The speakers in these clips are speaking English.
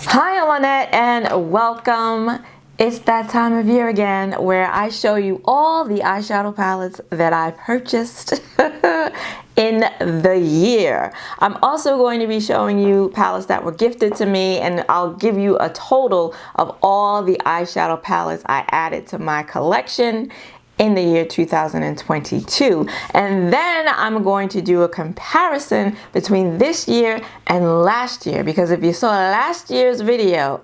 Hi Lynette and welcome. It's that time of year again where I show you all the eyeshadow palettes that I purchased in the year. I'm also going to be showing you palettes that were gifted to me, and I'll give you a total of all the eyeshadow palettes I added to my collection in the year 2022. And then I'm going to do a comparison between this year and last year, because if you saw last year's video,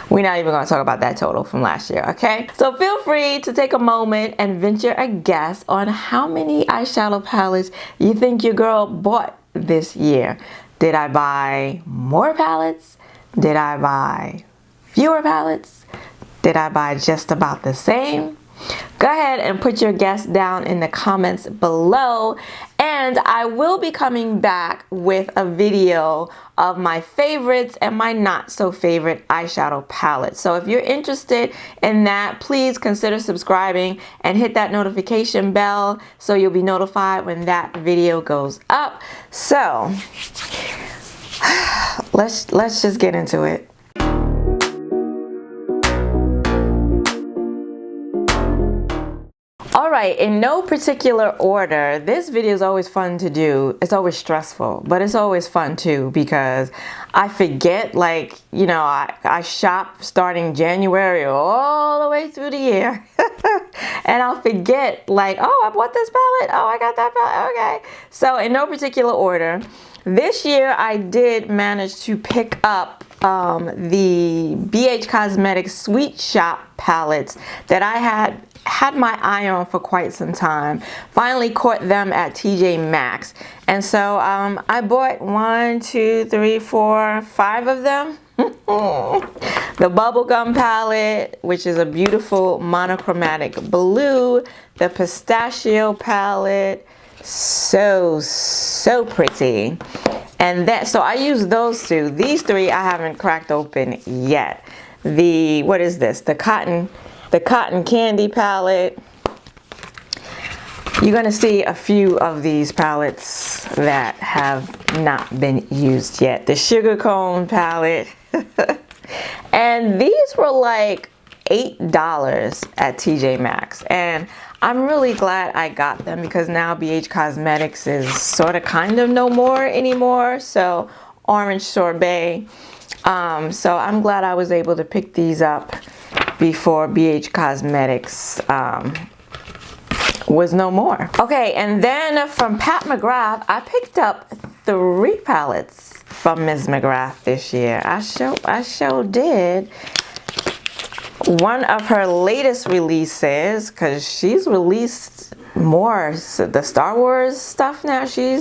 we're not even going to talk about that total from last year, okay? So feel free to take a moment and venture a guess on how many eyeshadow palettes you think your girl bought this year. Did I buy more palettes? Did I buy fewer palettes? Did I buy just about the same? Go ahead and put your guess down in the comments below, and I will be coming back with a video of my favorites and my not so favorite eyeshadow palettes. So if you're interested in that, please consider subscribing and hit that notification bell so you'll be notified when that video goes up. So let's just get into it. Alright, in no particular order, this video is always fun to do. It's always stressful, but it's always fun too, because I forget, like, you know, I shop starting January all the way through the year. And I'll forget, like, oh, I bought this palette. Oh, I got that palette. Okay. So in no particular order, this year I did manage to pick up the BH Cosmetics Sweet Shop palettes that I had my eye on for quite some time. Finally caught them at TJ Maxx, and so I bought 1, 2, 3, 4, 5 of them. The bubblegum palette, which is a beautiful monochromatic blue. The pistachio palette, so pretty. And that, so I use those two. These three I haven't cracked open yet. The, what is this? The cotton candy palette. You're gonna see a few of these palettes that have not been used yet. The sugar cone palette. And these were like $8 at TJ Maxx, and I'm really glad I got them, because now BH Cosmetics is sort of kind of no more anymore. So orange sorbet. So I'm glad I was able to pick these up before BH Cosmetics was no more. Okay, and then from Pat McGrath, I picked up 3 palettes from Ms. McGrath this year. I sure did. One of her latest releases, because she's released more the Star Wars stuff now. She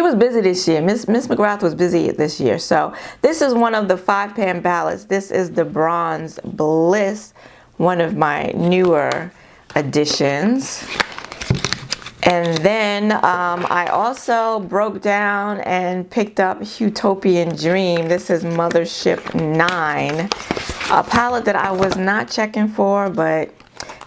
was busy this year. Miss McGrath was busy this year. So this is one of the 5-pan palettes. This is the Bronze Bliss, one of my newer additions. And then I also broke down and picked up Utopian Dream. This is Mothership 9, a palette that I was not checking for, but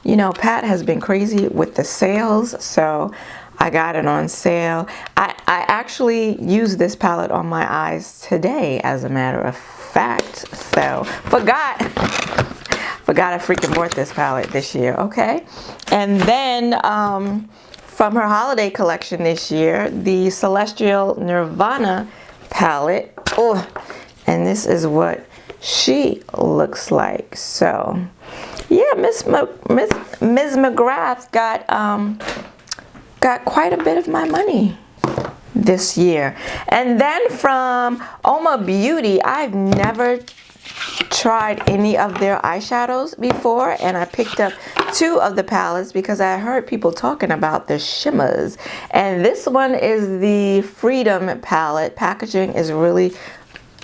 you know, Pat has been crazy with the sales, so I got it on sale. I actually used this palette on my eyes today, as a matter of fact. So forgot I freaking bought this palette this year. Okay, and then from her holiday collection this year, the Celestial Nirvana palette. Oh, and this is what she looks like. So yeah, Ms. McGrath got quite a bit of my money this year. And then from Oma Beauty, I've never tried any of their eyeshadows before, and I picked up 2 of the palettes because I heard people talking about the shimmers. And this one is the Freedom palette. Packaging is really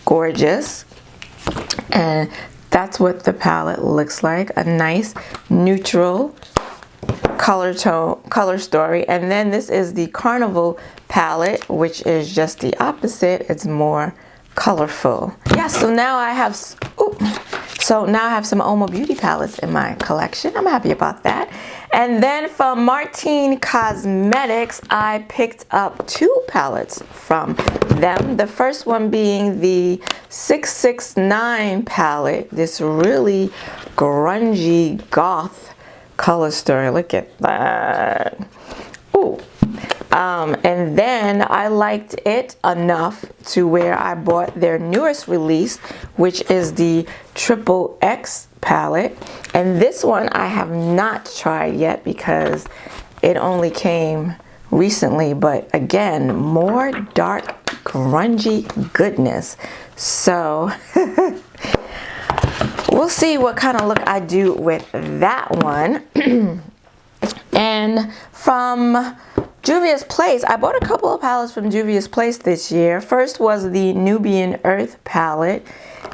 gorgeous, and that's what the palette looks like. A nice neutral color story. And then this is the Carnival palette, which is just the opposite. It's more colorful. Yeah, so now I have So now I have some Oma Beauty palettes in my collection. I'm happy about that. And then from Martine Cosmetics, I picked up 2 palettes from them. The first one being the 669 palette, this really grungy goth color story. Look at that. Ooh. And then I liked it enough to where I bought their newest release, which is the Triple X palette. And this one I have not tried yet because it only came recently, but again, more dark grungy goodness. So we'll see what kind of look I do with that one. And from Juvia's Place, I bought a couple of palettes from Juvia's Place this year. First was the Nubian Earth palette,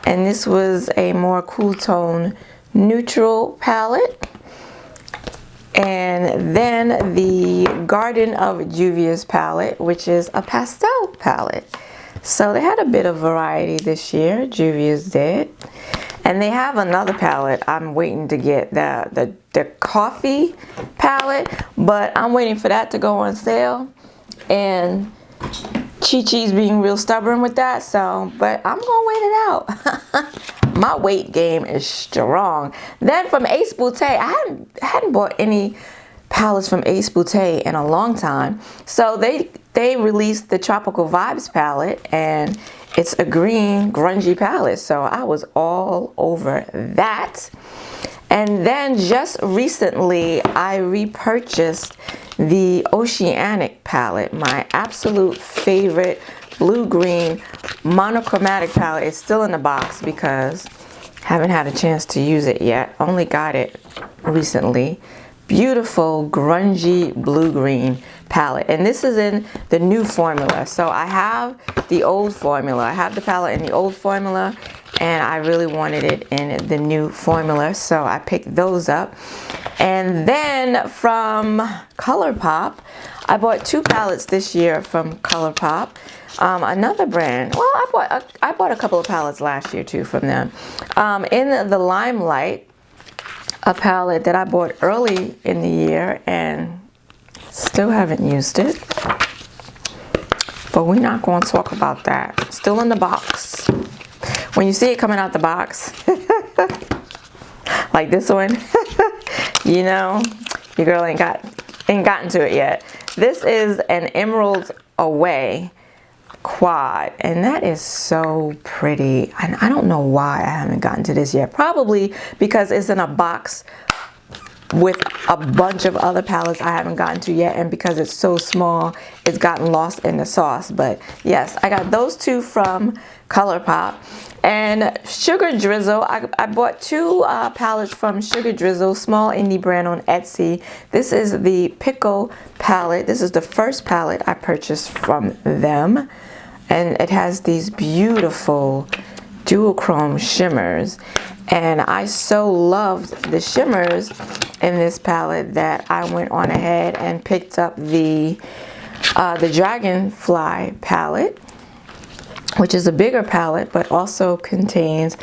and this was a more cool tone neutral palette. And then the Garden of Juvia's palette, which is a pastel palette. So they had a bit of variety this year, Juvia's did. And they have another palette I'm waiting to get, the coffee palette, but I'm waiting for that to go on sale. And Chi-Chi's being real stubborn with that, so, but I'm gonna wait it out. My weight game is strong. Then from Ace Boutte, I hadn't bought any palettes from Ace Boutte in a long time. So they released the Tropical Vibes palette, and it's a green grungy palette, so I was all over that. And then just recently I repurchased the Oceanic palette, my absolute favorite blue-green monochromatic palette. It's still in the box because I haven't had a chance to use it yet. Only got it recently. Beautiful grungy blue-green palette, and this is in the new formula. So I have the old formula. I have the palette in the old formula, and I really wanted it in the new formula, so I picked those up. And then from ColourPop, I bought 2 palettes this year from ColourPop. Another brand. Well, I bought a couple of palettes last year too from them. In the Limelight, a palette that I bought early in the year and still haven't used it. But we're not going to talk about that. Still in the box. When you see it coming out the box, like this one, you know, your girl ain't gotten to it yet. This is an Emerald Away quad, and that is so pretty. And I don't know why I haven't gotten to this yet. Probably because it's in a box with a bunch of other palettes I haven't gotten to yet, and because it's so small, it's gotten lost in the sauce. But yes, I got those 2 from ColourPop. And Sugar Drizzle, I bought 2 palettes from Sugar Drizzle, small indie brand on Etsy. This is the Pickle palette. This is the first palette I purchased from them, and it has these beautiful duochrome shimmers. And I so loved the shimmers in this palette that I went on ahead and picked up the Dragonfly palette, which is a bigger palette but also contains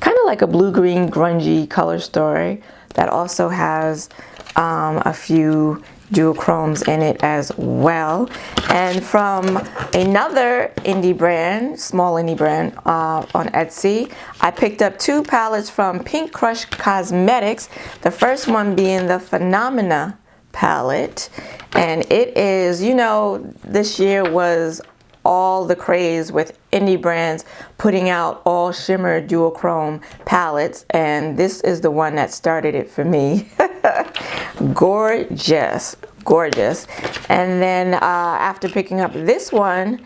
kind of like a blue-green grungy color story that also has a few duochromes in it as well. And from another indie brand, small indie brand on Etsy, I picked up 2 palettes from Pink Crush Cosmetics. The first one being the Phenomena palette, and it is, you know, this year was all the craze with indie brands putting out all shimmer duochrome palettes, and this is the one that started it for me. Gorgeous, gorgeous. And then after picking up this one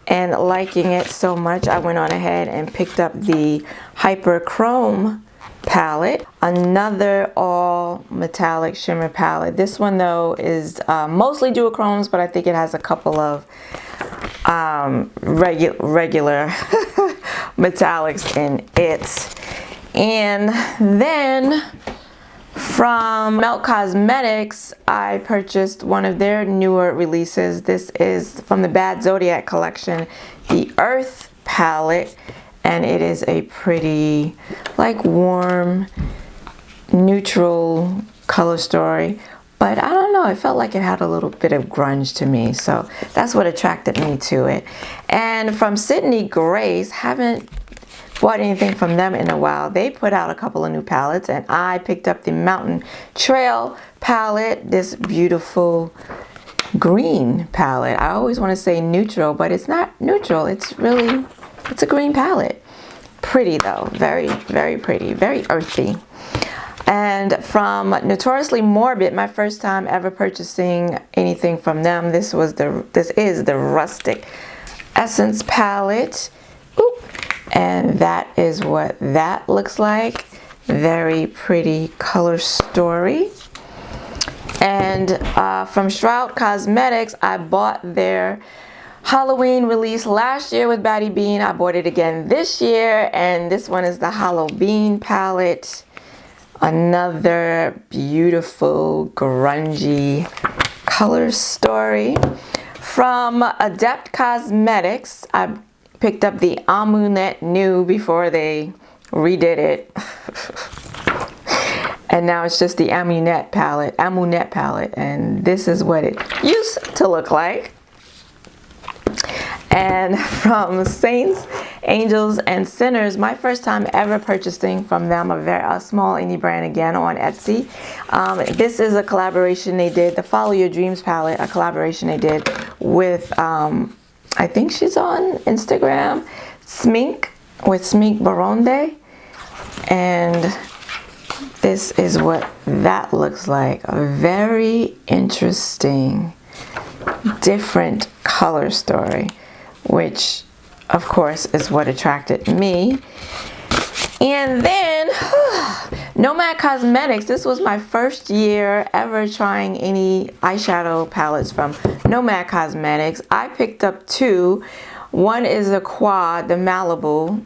and liking it so much, I went on ahead and picked up the Hyper Chrome palette, another all metallic shimmer palette. This one though is mostly duochromes, but I think it has a couple of regular metallics in it. And then from Melt Cosmetics, I purchased one of their newer releases. This is from the Bad Zodiac collection, the Earth palette. and it is a pretty, like, warm, neutral color story. But I don't know, it felt like it had a little bit of grunge to me, so that's what attracted me to it. And from Sydney Grace, haven't bought anything from them in a while. They put out a couple of new palettes, and I picked up the Mountain Trail palette, this beautiful green palette. I always want to say neutral, but it's not neutral. It's a green palette. Pretty though, very, very pretty, very earthy. And from Notoriously Morbid, my first time ever purchasing anything from them, this is the Rustic Essence palette. Oop. And that is what that looks like. Very pretty color story. And from Shroud Cosmetics, I bought their Halloween release last year with Batty Bean. I bought it again this year, and this one is the Halloween palette. Another beautiful grungy color story. From Adept Cosmetics, I picked up the Amunet New before they redid it. And now it's just the Amunet palette, and this is what it used to look like. And from Saints, Angels, and Sinners, my first time ever purchasing from them, a small indie brand again on Etsy. This is a collaboration they did, the Follow Your Dreams palette, a collaboration they did with, I think she's on Instagram, Smink, with Smink Baronde. And this is what that looks like. A very interesting, different color story, which of course is what attracted me. And then Nomad Cosmetics, this was my first year ever trying any eyeshadow palettes from Nomad Cosmetics. I picked up two. One is a quad, the Malibu,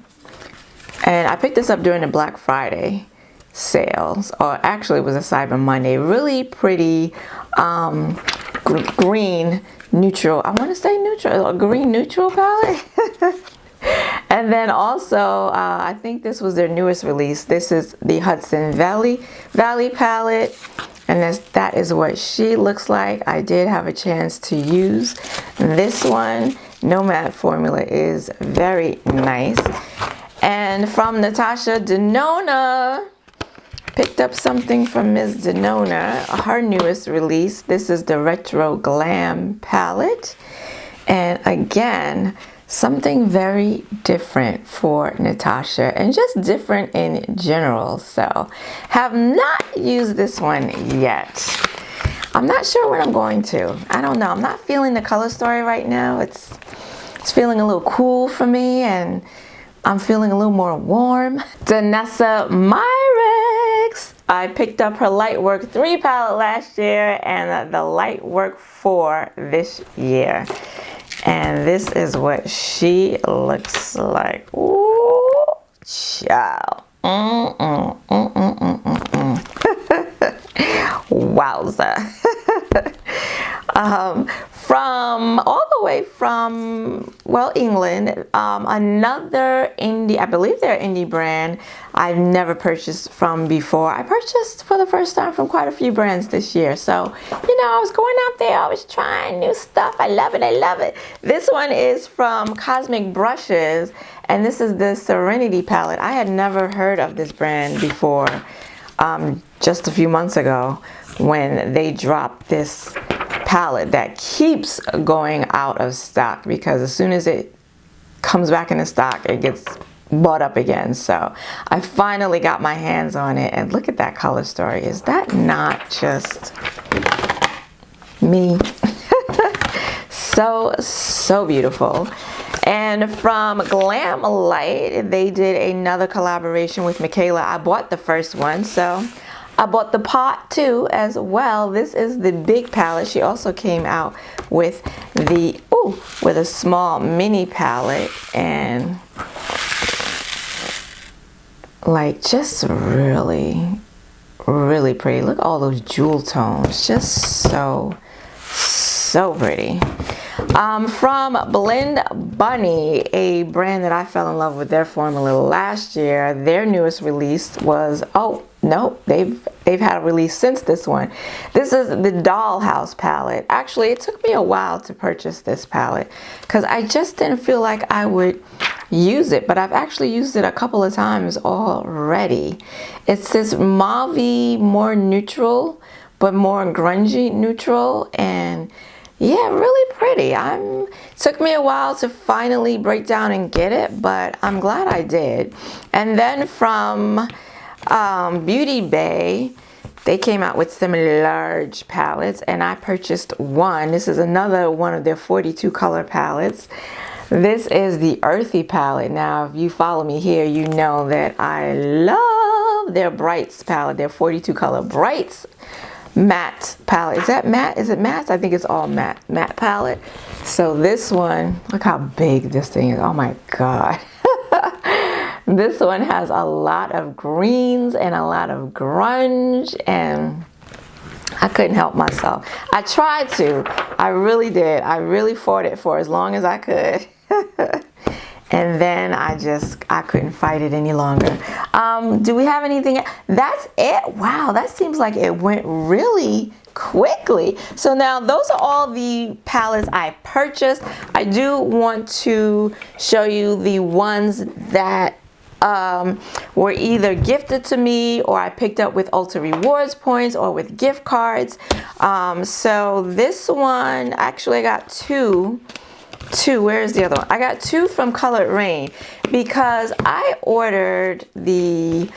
and I picked this up during the Black Friday sales, or actually it was a Cyber Monday. Really pretty green neutral, I want to say neutral, a green neutral palette. And then also I think this was their newest release. This is the Hudson Valley palette, and that is what she looks like. I did have a chance to use this one. Nomad formula is very nice. And from Natasha Denona, picked up something from Ms. Denona, her newest release. This is the Retro Glam palette. And again, something very different for Natasha, and just different in general. So, have not used this one yet. I'm not sure when I'm going to. I don't know. I'm not feeling the color story right now. It's feeling a little cool for me, and I'm feeling a little more warm. Danessa Myrex. I picked up her Lightwork 3 palette last year and the Lightwork 4 this year. And this is what she looks like. Ooh, child. Wowza. From all the way from, well, England, another indie, I believe they're an indie brand I've never purchased from before. I purchased for the first time from quite a few brands this year. So, you know, I was going out there, I was trying new stuff. I love it, I love it. This one is from Cosmic Brushes, and this is the Serenity palette. I had never heard of this brand before, just a few months ago when they dropped this palette that keeps going out of stock, because as soon as it comes back into stock, it gets bought up again. So I finally got my hands on it, and look at that color story. Is that not just me? so beautiful. And from Glam Light, they did another collaboration with Michaela. I bought the first one, so I bought the pot too as well. This is the big palette. She also came out with with a small mini palette, and like just really pretty. Look at all those jewel tones, just so pretty. From Blend Bunny, a brand that I fell in love with their formula last year, their newest release was, oh no, they've had a release since this one. This is the Dollhouse palette. Actually, it took me a while to purchase this palette because I just didn't feel like I would use it, but I've actually used it a couple of times already. It's this mauve-y, more neutral, but more grungy neutral, and yeah, really pretty. Took me a while to finally break down and get it, but I'm glad I did. And then from Beauty Bay, they came out with some large palettes, and I purchased one. This is another one of their 42 color palettes. This is the Earthy palette. Now, if you follow me here, you know that I love their Brights palette, their 42 color Brights matte palette. Is that matte? Is it matte? I think it's all matte palette. So this one, look how big this thing is. Oh my God. This one has a lot of greens and a lot of grunge, and I couldn't help myself. I tried to. I really did. I really fought it for as long as I could. And then I couldn't fight it any longer. Do we have anything? That's it. Wow, that seems like it went really quickly. So now those are all the palettes I purchased. I do want to show you the ones that were either gifted to me or I picked up with Ulta Rewards points or with gift cards. So this one, actually I got two. Where's the other one? I got two from Colored Rain because I ordered the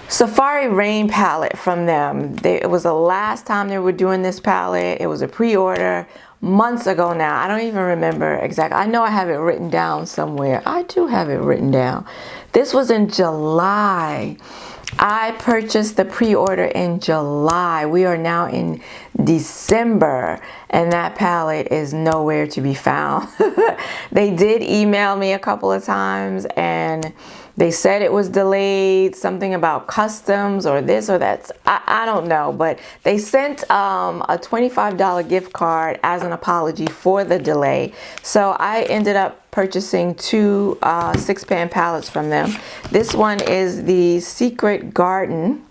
Safari Rain palette from them. It was the last time they were doing this palette. It was a pre-order months ago now. I don't even remember exactly. I know I have it written down somewhere. I do have it written down. This was in July. I purchased the pre-order in July. We are now in December, and that palette is nowhere to be found. They did email me a couple of times, and they said it was delayed, something about customs or this or that. I don't know, but they sent a $25 gift card as an apology for the delay. So I ended up purchasing two 6-pan palettes from them. This one is the Secret Garden,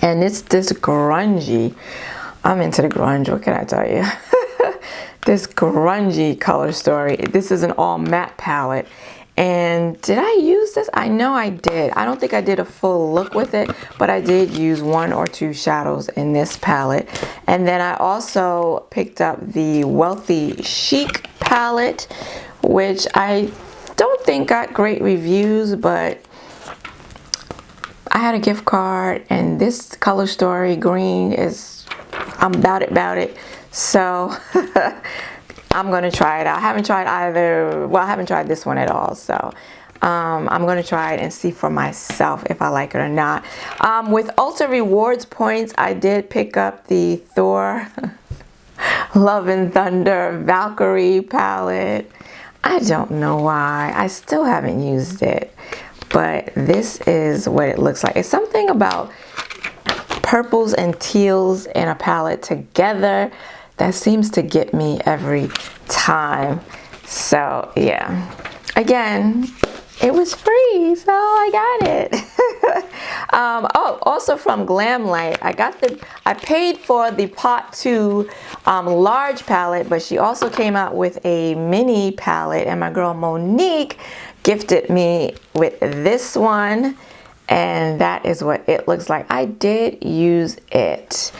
and it's this grungy. I'm into the grunge, what can I tell you? This grungy color story. This is an all matte palette. And did I use this? I know I did. I don't think I did a full look with it, but I did use 1 or 2 shadows in this palette. And then I also picked up the Wealthy Chic palette, which I don't think got great reviews, but I had a gift card, and this color story green is, I'm about it. So I'm gonna try it out. I haven't tried either, well, I haven't tried this one at all, so I'm gonna try it and see for myself if I like it or not. With Ulta Rewards points, I did pick up the Thor Love and Thunder Valkyrie palette. I don't know why. I still haven't used it, but this is what it looks like. It's something about purples and teals in a palette together that seems to get me every time. So yeah, again, it was free, so I got it. Oh, also from Glamlight, I paid for the Pot 2 large palette, but she also came out with a mini palette, and my girl Monique gifted me with this one, and that is what it looks like. I did use it.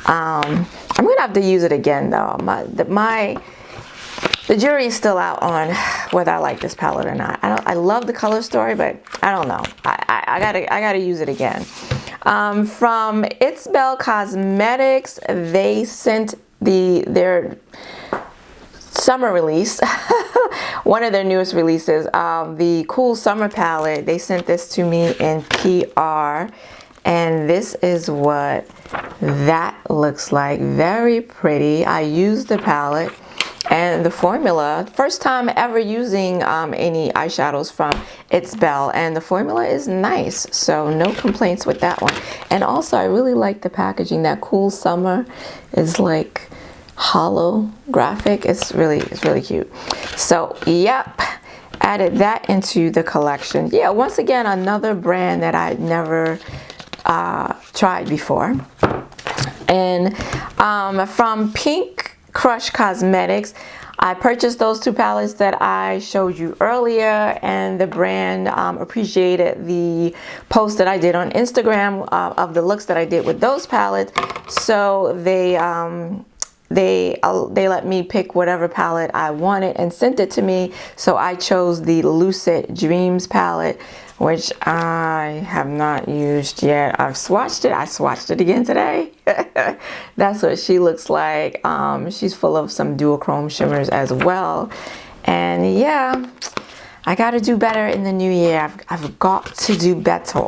I'm gonna have to use it again though. The jury is still out on whether I like this palette or not. I love the color story, but I don't know. I gotta use it again. From It's Belle Cosmetics, they sent their summer release, one of their newest releases, the Cool Summer palette. They sent this to me in PR, and this is what that looks like. Very pretty. I used the palette and the formula, first time ever using any eyeshadows from It's Belle, and the formula is nice, so no complaints with that one. And also I really like the packaging. That Cool Summer is like holographic. It's really cute. So yep, added that into the collection. Yeah, once again, another brand that I'd never tried before. And from Pink Crush Cosmetics, I purchased those two palettes that I showed you earlier, and the brand appreciated the post that I did on Instagram of the looks that I did with those palettes. So they let me pick whatever palette I wanted and sent it to me. So I chose the Lucid Dreams palette, which I have not used yet. I've swatched it. I swatched it again today. That's what she looks like. She's full of some duochrome shimmers as well. And yeah, I got to do better in the new year. I've got to do better.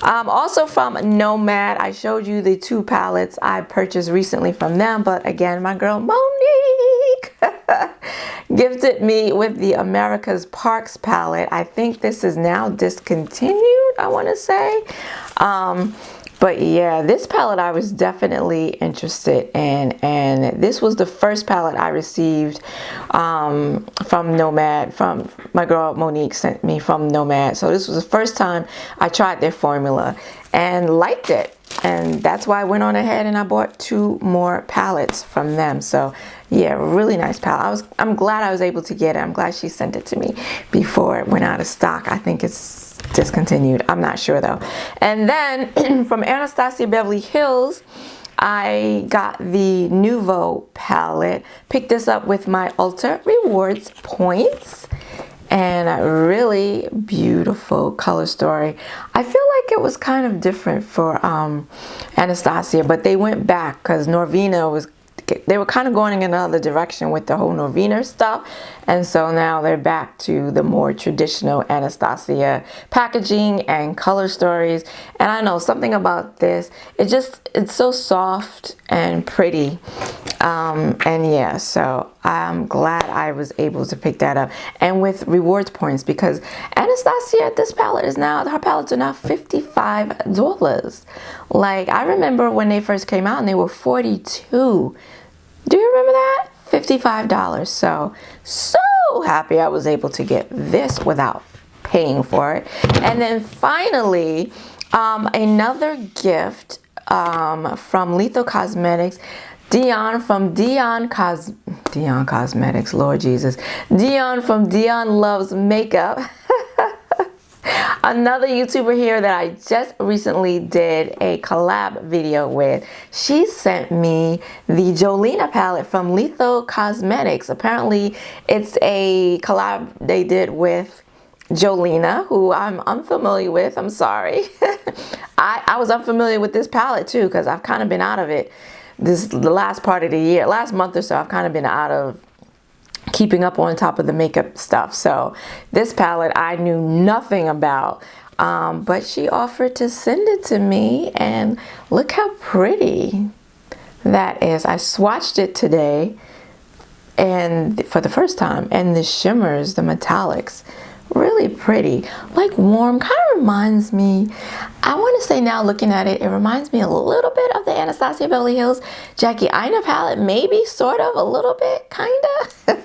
Also from Nomad, I showed you the two palettes I purchased recently from them. But again, my girl Monique gifted me with the America's Parks palette. I think this is now discontinued, I want to say. But yeah, this palette I was definitely interested in, and this was the first palette I received from Nomad, from my girl Monique sent me from Nomad. So this was the first time I tried their formula and liked it. And that's why I went on ahead and I bought two more palettes from them. So yeah, really nice palette. I'm glad I was able to get it. I'm glad she sent it to me before it went out of stock. I think it's discontinued. I'm not sure though. And then from Anastasia Beverly Hills, I got the Nouveau palette. Picked this up with my Ulta Rewards points. And a really beautiful color story. I feel like it was kind of different for Anastasia, but they went back because Norvina was, they were kind of going in another direction with the whole Norvina stuff. And so now they're back to the more traditional Anastasia packaging and color stories. And I know something about this, it's so soft and pretty. And yeah, so I'm glad I was able to pick that up, and with rewards points, because Anastasia, this palette is now, her palettes are now $55. Like, I remember when they first came out and they were $42. Do you remember that? $55. So happy I was able to get this without paying for it. And then finally, another gift from Lethal Cosmetics. Dion from Dion Cosmetics, Lord Jesus. Dion from Dion Loves Makeup. Another YouTuber here that I just recently did a collab video with. She sent me the Jolena palette from Lethal Cosmetics. Apparently, it's a collab they did with Jolena, who I'm unfamiliar with. I'm sorry. I was unfamiliar with this palette too, because I've kind of been out of it. The last part of the year, last month or so, I've kind of been out of keeping up on top of the makeup stuff. So this palette I knew nothing about, but she offered to send it to me, and look how pretty that is. I swatched it today and for the first time, and the shimmers, the metallics, really pretty, like warm, kind of reminds me, I want to say now looking at it, it reminds me a little bit of the Anastasia Beverly Hills Jackie Aina palette, maybe, sort of, a little bit, kind of.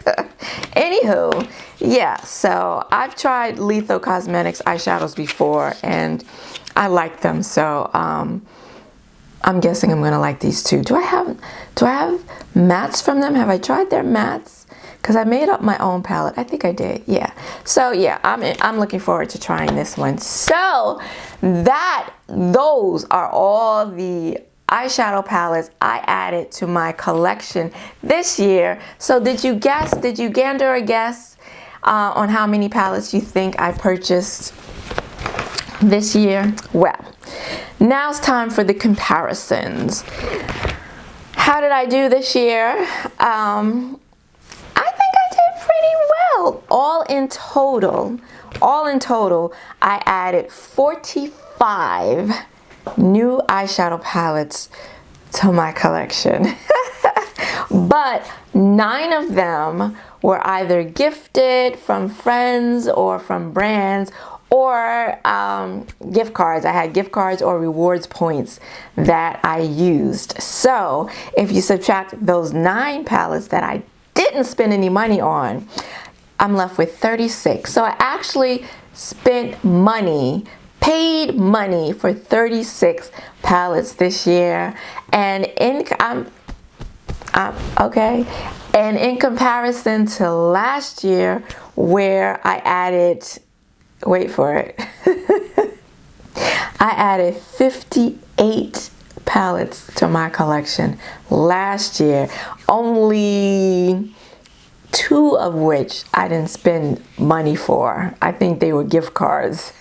Anywho, yeah, so I've tried Lethal Cosmetics eyeshadows before and I like them, so I'm guessing I'm gonna like these too. Do I have mattes from them? Have I tried their mattes? Because I made up my own palette. I think I did, yeah. So yeah, I'm looking forward to trying this one. So those are all the eyeshadow palettes I added to my collection this year. So did you gander a guess on how many palettes you think I purchased this year? Well, now it's time for the comparisons. How did I do this year? Pretty well. All in total, I added 45 new eyeshadow palettes to my collection. But 9 of them were either gifted from friends or from brands, or gift cards. I had gift cards or rewards points that I used. So if you subtract those 9 palettes that I didn't spend any money on, I'm left with 36. So I actually spent money, paid money for 36 palettes this year. And okay. And in comparison to last year, where I added, wait for it, I added 58 palettes to my collection last year, only 2 of which I didn't spend money for. I think they were gift cards.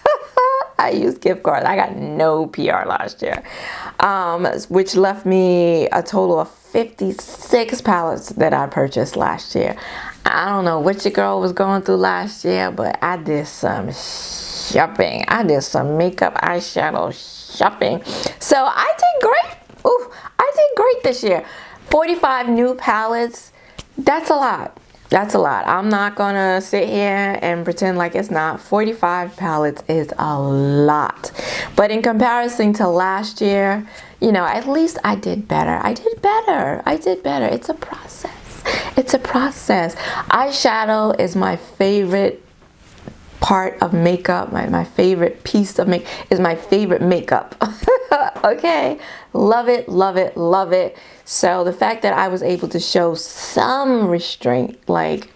I used gift cards. I got no PR last year, which left me a total of 56 palettes that I purchased last year. I don't know what your girl was going through last year, but I did some shopping. I did some makeup, eyeshadow shopping. So I did great. Ooh, I did great this year. 45 new palettes. That's a lot. That's a lot. I'm not gonna sit here and pretend like it's not. 45 palettes is a lot. But in comparison to last year, you know, at least I did better. I did better. I did better. It's a process. It's a process. Eyeshadow is my favorite part of makeup. My favorite piece of makeup is my favorite makeup. Okay, love it, love it, love it. So the fact that I was able to show some restraint, like,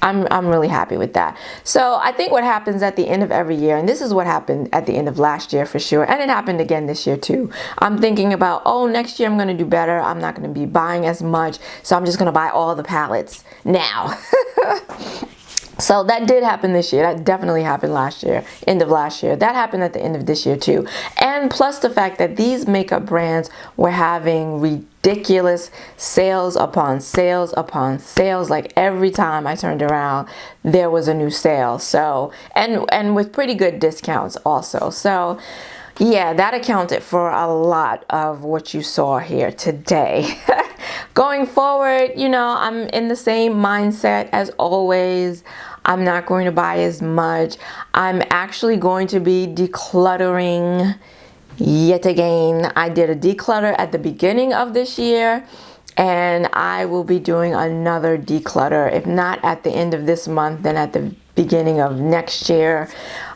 I'm really happy with that. So I think what happens at the end of every year, and this is what happened at the end of last year for sure, and it happened again this year too. I'm thinking about, oh, next year I'm going to do better. I'm not going to be buying as much, so I'm just going to buy all the palettes now. So that did happen this year. That definitely happened last year, end of last year. That happened at the end of this year too. And plus the fact that these makeup brands were having ridiculous sales upon sales upon sales. Like every time I turned around, there was a new sale. So, and with pretty good discounts also. So yeah, that accounted for a lot of what you saw here today. Going forward, you know, I'm in the same mindset as always. I'm not going to buy as much. I'm actually going to be decluttering yet again. I did a declutter at the beginning of this year, and I will be doing another declutter, if not at the end of this month, then at the beginning of next year.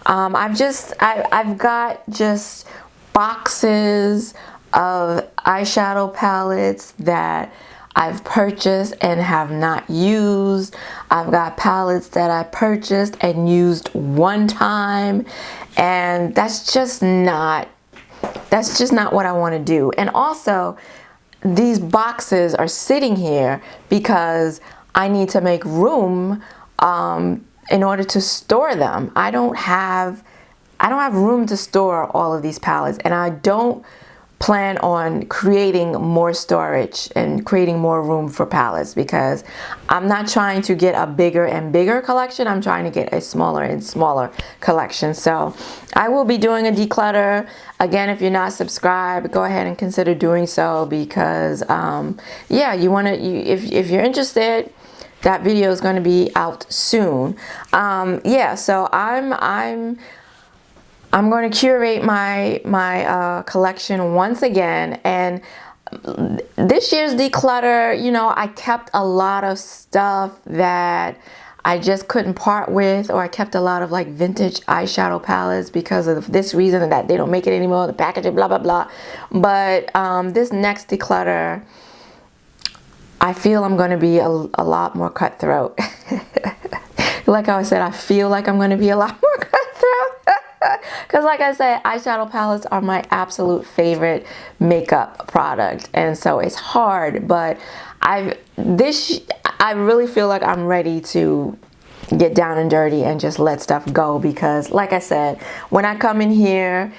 I've got just boxes of eyeshadow palettes that I've purchased and have not used. I've got palettes that I purchased and used one time, and that's just not what I want to do. And also, these boxes are sitting here because I need to make room in order to store them. I don't have room to store all of these palettes, and I don't plan on creating more storage and creating more room for palettes, because I'm not trying to get a bigger and bigger collection. I'm trying to get a smaller and smaller collection. So I will be doing a declutter. Again, if you're not subscribed, go ahead and consider doing so, because yeah, if you're interested, that video is going to be out soon. Yeah, so I'm going to curate my collection once again. And this year's declutter, you know, I kept a lot of stuff that I just couldn't part with, or I kept a lot of like vintage eyeshadow palettes because of this reason and that they don't make it anymore, the packaging, blah, blah, blah. But this next declutter, I feel I'm going to be a lot more cutthroat. Like I said, I feel like I'm going to be a lot more cutthroat. Because like I said, eyeshadow palettes are my absolute favorite makeup product. And so it's hard, but I really feel like I'm ready to get down and dirty and just let stuff go. Because like I said, when I come in here,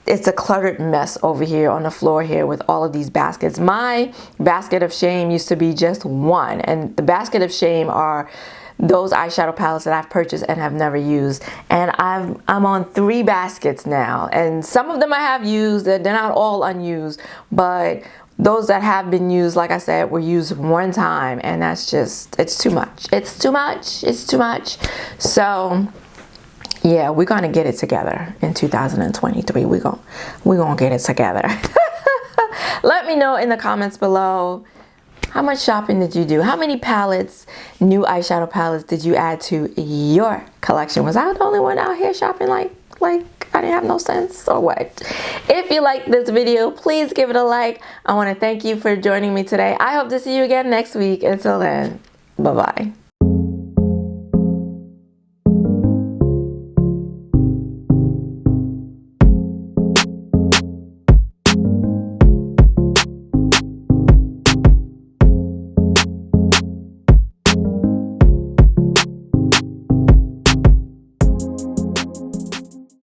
it's a cluttered mess over here on the floor here with all of these baskets. My basket of shame used to be just one, and the basket of shame are those eyeshadow palettes that I've purchased and have never used. And I'm on 3 baskets now, and some of them I have used. They're not all unused, but those that have been used, like I said, were used one time, and that's just, it's too much. It's too much. It's too much. So yeah, we're gonna get it together in 2023. We're gonna get it together. Let me know in the comments below, how much shopping did you do? How many palettes, new eyeshadow palettes, did you add to your collection? Was I the only one out here shopping like I didn't have no sense, or what? If you like this video, please give it a like. I want to thank you for joining me today. I hope to see you again next week. Until then, bye-bye.